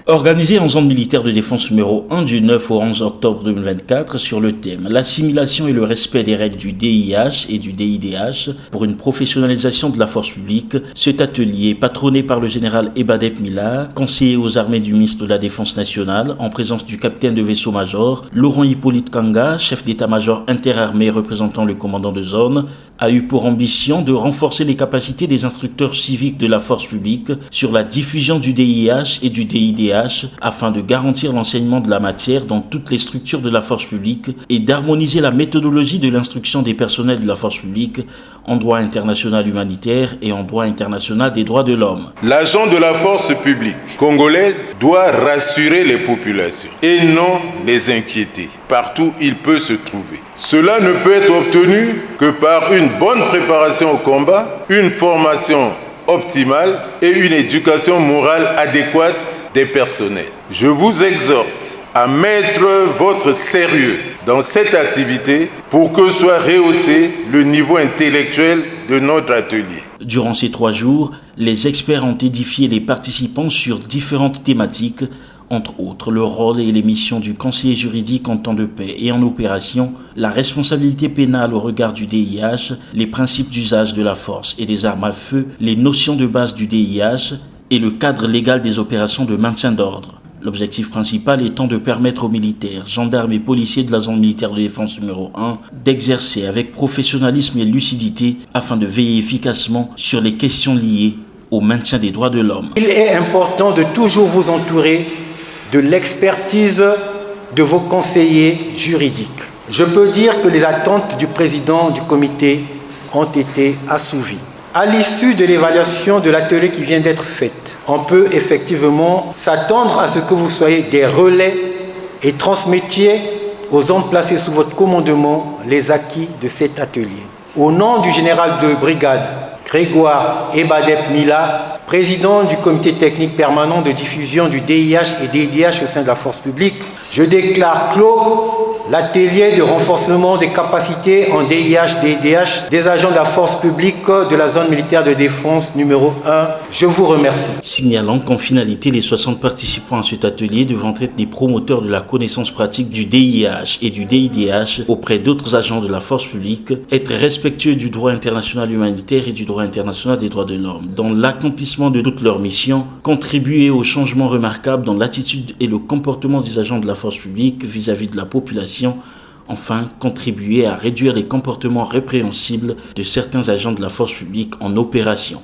Organisé en zone militaire de défense numéro 1 du 9 au 11 octobre 2024 sur le thème « L'assimilation et le respect des règles du DIH et du DIDH pour une professionnalisation de la force publique », cet atelier, patronné par le général Ebadep Mila, conseiller aux armées du ministre de la Défense nationale, en présence du capitaine de vaisseau-major Laurent Hippolyte Kanga, chef d'état-major interarmé représentant le commandant de zone, a eu pour ambition de renforcer les capacités des instructeurs civiques de la force publique sur la diffusion du DIH et du DIDH afin de garantir l'enseignement de la matière dans toutes les structures de la force publique et d'harmoniser la méthodologie de l'instruction des personnels de la force publique en droit international humanitaire et en droit international des droits de l'homme. L'agent de la force publique congolaise doit rassurer les populations et non les inquiéter partout où il peut se trouver. Cela ne peut être obtenu que par une bonne préparation au combat, une formation optimale et une éducation morale adéquate des personnels. Je vous exhorte à mettre votre sérieux dans cette activité pour que soit rehaussé le niveau intellectuel de notre atelier. Durant ces 3 jours, les experts ont édifié les participants sur différentes thématiques, entre autres le rôle et les missions du conseiller juridique en temps de paix et en opération, la responsabilité pénale au regard du DIH, les principes d'usage de la force et des armes à feu, les notions de base du DIH et le cadre légal des opérations de maintien d'ordre. L'objectif principal étant de permettre aux militaires, gendarmes et policiers de la zone militaire de défense numéro 1 d'exercer avec professionnalisme et lucidité afin de veiller efficacement sur les questions liées au maintien des droits de l'homme. Il est important de toujours vous entourer de l'expertise de vos conseillers juridiques. Je peux dire que les attentes du président du comité ont été assouvies. À l'issue de l'évaluation de l'atelier qui vient d'être faite, on peut effectivement s'attendre à ce que vous soyez des relais et transmettiez aux hommes placés sous votre commandement les acquis de cet atelier. Au nom du général de brigade Grégoire Ebadep Mila, président du comité technique permanent de diffusion du DIH et DIDH au sein de la force publique, je déclare clos l'atelier de renforcement des capacités en DIH-DIDH des agents de la force publique de la zone militaire de défense numéro 1. Je vous remercie. Signalant qu'en finalité, les 60 participants à cet atelier devront être des promoteurs de la connaissance pratique du DIH et du DIDH auprès d'autres agents de la force publique, être respectueux du droit international humanitaire et du droit international des droits de l'homme, dans l'accomplissement de toutes leurs missions, contribuer aux changements remarquables dans l'attitude et le comportement des agents de la force publique vis-à-vis de la population. Enfin, contribuer à réduire les comportements répréhensibles de certains agents de la force publique en opération.